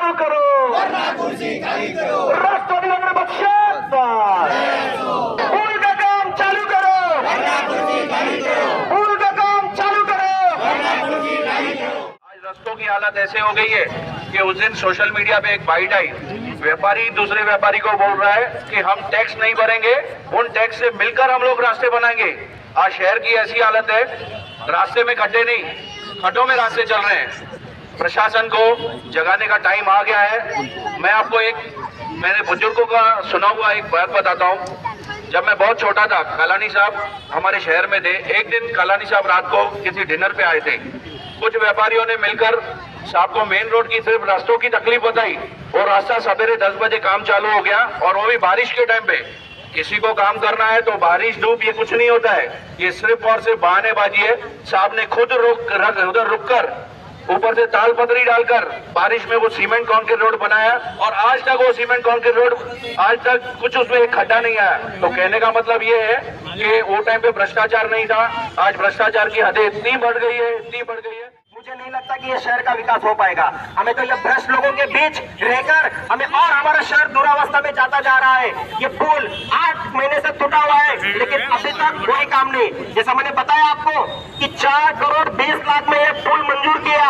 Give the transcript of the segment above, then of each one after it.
चालू करो, राष्ट्रवादी काँग्रेस पक्षाचा पूल का काम चालू करो, पूल का काम चालू करो। आज रस्तों की हालत ऐसे हो गई है कि उस दिन सोशल मीडिया पे एक बाइट आई, व्यापारी दूसरे व्यापारी को बोल रहा है कि हम टैक्स नहीं भरेंगे, उन टैक्स से मिलकर हम लोग रास्ते बनाएंगे। आज शहर की ऐसी हालत है, रास्ते में खड्डे नहीं, खड्डों में रास्ते चल रहे हैं। प्रशासन को जगाने का टाइम आ गया है। मैं आपको मैंने बुजुर्गों का सुना हुआ एक बात बताता हूँ। जब मैं बहुत छोटा था, कालानी साहब हमारे शहर में थे। एक दिन कालानी साहब रात को किसी डिनर पे आए थे। कुछ व्यापारियों ने मिलकर साहब को मेन रोड की सिर्फ रास्तों की तकलीफ बताई और रास्ता सवेरे 10 बजे काम चालू हो गया, और वो भी बारिश के टाइम पे। किसी को काम करना है तो बारिश धूप ये कुछ नहीं होता है, ये सिर्फ और सिर्फ बहानेबाजी है। साहब ने खुद उधर रुककर ऊपर से ताल पतरी डालकर बारिश में वो सीमेंट कंक्रीट रोड बनाया, और आज तक वो सीमेंट कंक्रीट रोड आज तक कुछ उसमें एक खड्डा नहीं आया। तो कहने का मतलब ये है कि वो टाइम पे भ्रष्टाचार नहीं था। आज भ्रष्टाचार की हदें इतनी बढ़ गई है, मुझे नहीं लगता कि ये शहर का विकास हो पाएगा। हमें तो ये भ्रष्ट लोगों के बीच रहकर हमें और हमारा शहर दुरावस्था में जाता जा रहा है। ये पुल 8 महीने से टूटा हुआ है, लेकिन अभी तक कोई काम नहीं। जैसा मैंने बताया आपको कि 4 करोड़ 20 लाख में ये पुल मंजूर किया।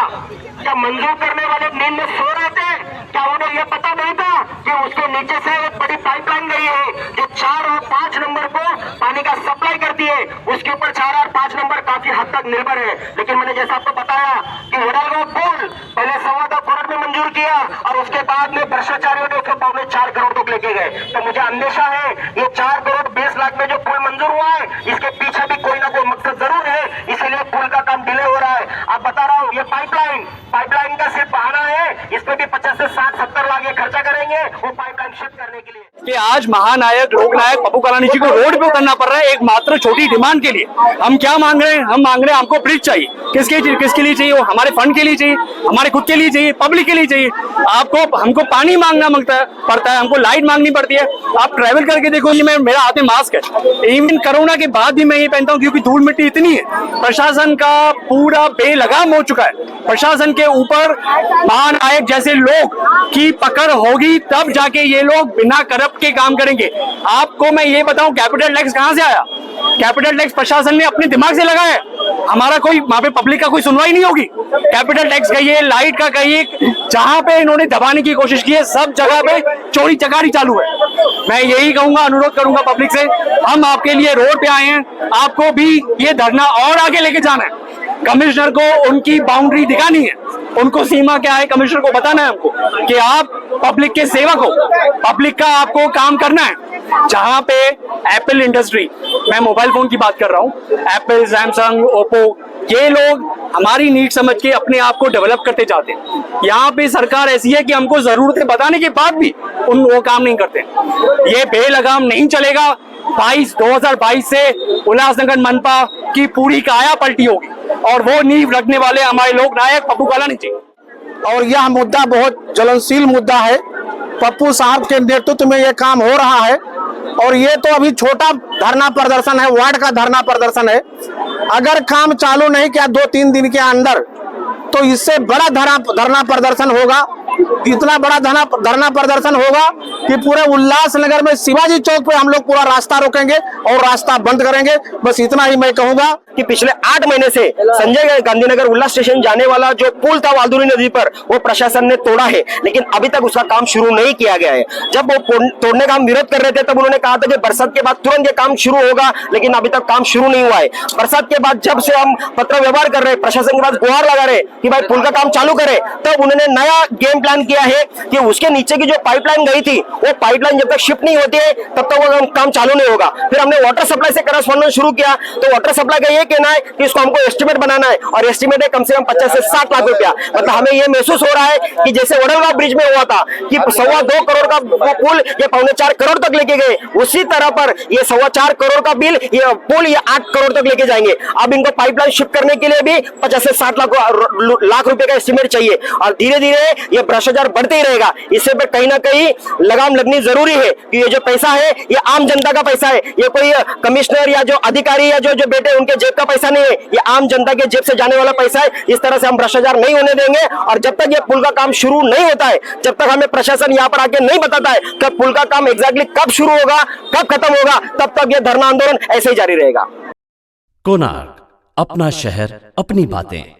क्या मंजूर करने वाले नींद में सो रहे थे? क्या उन्हें यह पता नहीं था कि उसके नीचे से एक बड़ी पाइपलाइन गई है जो 4 और 5 नंबर को पानी का सप्लाई करती है? उसके ऊपर 4 और 5 नंबर काफी हद तक निर्भर है। लेकिन मैंने जैसा आपको बताया कि वडलगांव पुल पहले 2.25 करोड़ में मंजूर किया, और उसके बाद में भ्रष्टाचारियों ने उसके पाव में 4 करोड़ तक लेके गए। तो मुझे अंदेशा है ये 4 करोड़ 20 लाख में जो पुल मंजूर हुआ है, इसके पीछे भी कोई ना कोई मकसद जरूर है, इसीलिए पुल का काम डिले हो रहा है। आप बता रहा हूँ, ये पाइपलाइन का सिर्फ बहाना है। इस पे भी 50 से 60-70 लाख ये खर्चा करेंगे वो पाइपलाइन शिफ्ट करने के लिए। कि आज महानायक लोकनायक पप्पू कलानी जी को रोड पे उतरना पड़ रहा है एक मात्र छोटी डिमांड के लिए। हम क्या मांग रहे हैं? हम मांग रहे हैं हमको ब्रिज चाहिए। किसके लिए चाहिए? वो हमारे फंड के लिए चाहिए, हमारे खुद के लिए चाहिए, पब्लिक के लिए चाहिए। हमको पानी मांगना पड़ता है, हमको लाइट मांगनी पड़ती है। आप ट्रैवल करके देखो, ये मेरा हाथ में मास्क है। इवन कोरोना के बाद भी मैं ये पहनता हूँ क्योंकि धूल मिट्टी इतनी है। प्रशासन का पूरा बेलगाम हो चुका है। प्रशासन के ऊपर महानायक जैसे लोग की पकड़ होगी तब जाके ये लोग बिना करप्ट के काम करेंगे। आपको मैं ये बताऊं, कैपिटल टैक्स कहां से आया? कैपिटल टैक्स प्रशासन ने अपने दिमाग से लगाया है। हमारा कोई वहां पे पब्लिक का कोई सुनवाई नहीं होगी। कैपिटल टैक्स कहिए, लाइट का कहिए, जहां पे इन्होंने दबाने की कोशिश की है सब जगह पे चोरी चकारी चालू है। मैं यही कहूंगा, अनुरोध करूंगा पब्लिक से, हम आपके लिए रोड पे आए हैं, आपको भी ये धरना और आगे लेके जाना है। कमिश्नर को उनकी बाउंड्री दिखानी है, उनको सीमा क्या है कमिश्नर को बताना है हमको कि आप पब्लिक के सेवक हो, पब्लिक का आपको काम करना है। जहां पे एप्पल इंडस्ट्री, मैं मोबाइल फोन की बात कर रहा हूं, एप्पल, सैमसंग, ओप्पो, ये लोग हमारी नीड समझ के अपने आप को डेवलप करते जाते हैं। यहाँ पे सरकार ऐसी है कि हमको जरूरतें बताने के बाद भी वो काम नहीं करते। ये बेलगाम नहीं चलेगा। 2022 से उल्लासनगर मनपा की पूरी काया पलटी होगी, और वो नींव रखने वाले हमारे लोक नायक पप्पू कलानी जी। और यह मुद्दा बहुत ज्वलनशील मुद्दा है। पप्पू साहब के नेतृत्व में यह काम हो रहा है, और ये तो अभी छोटा धरना प्रदर्शन है, वार्ड का धरना प्रदर्शन है। अगर काम चालू नहीं किया 2-3 दिन के अंदर, तो इससे बड़ा धरना प्रदर्शन होगा। इतना बड़ा धरना प्रदर्शन होगा कि पूरे उल्लासनगर में शिवाजी चौक पे हम लोग पूरा रास्ता रोकेंगे और रास्ता बंद करेंगे। बस इतना ही मैं कहूंगा कि पिछले 8 महीने से संजय गांधीनगर उल्लास स्टेशन जाने वाला जो पुल था वालदुरी नदी पर, वो प्रशासन ने तोड़ा है, लेकिन अभी तक उसका काम शुरू नहीं किया गया है। जब वो तोड़ने का हम विरोध कर रहे थे तब उन्होंने कहा था कि बरसात के बाद तुरंत ये काम शुरू होगा, लेकिन अभी तक काम शुरू नहीं हुआ है। बरसात के बाद जब से हम पत्र व्यवहार कर रहे हैं, प्रशासन के पास गुहार लगा रहे कि भाई पुल का काम चालू करे, तब उन्होंने नया गेम प्लान किया है कि उसके नीचे की जो पाइपलाइन गई थी, वो पाइपलाइन जब तक शिफ्ट नहीं होती है तब तक वो काम चालू नहीं होगा। फिर हमने वाटर सप्लाई से करस्पॉन्डेंस शुरू किया, तो वाटर सप्लाई का ये कहना है कि इसको हमको एस्टिमेट बनाना है, और एस्टिमेट है कम से कम 50 से 60 लाख रुपया। मतलब हमें ये महसूस हो रहा है कि जैसे वडलगांव ब्रिज में हुआ था कि 2.25 करोड़ का वो पुल ये 4.25 करोड़ तक लेके गए, उसी तरह पर ये 4.25 करोड़ का बिल ये पुल ये 8 करोड़ तक लेके जाएंगे। अब इनको पाइपलाइन शिफ्ट करने के लिए भी 50 से 60 लाख रुपए का एस्टिमेट चाहिए, और धीरे धीरे ये भ्रष्टाचार बढ़ते ही रहेगा। इससे पे कहीं ना कहीं लगाम लगनी जरूरी है कि ये जो पैसा है ये आम जनता का पैसा है, ये कोई कमिश्नर या जो अधिकारी या जो बेटे उनके जेब का पैसा नहीं है, ये आम जनता के जेब से जाने वाला पैसा है। इस तरह से हम भ्रष्टाचार नहीं होने देंगे। और जब तक ये पुल का काम शुरू नहीं होता है, जब तक हमें प्रशासन यहाँ पर आके नहीं बताता है कि पुल का काम एग्जैक्टली कब शुरू होगा, कब खत्म होगा, तब तक ये धरना आंदोलन ऐसे ही जारी रहेगा। कोणार्क, अपना शहर, अपनी बातें।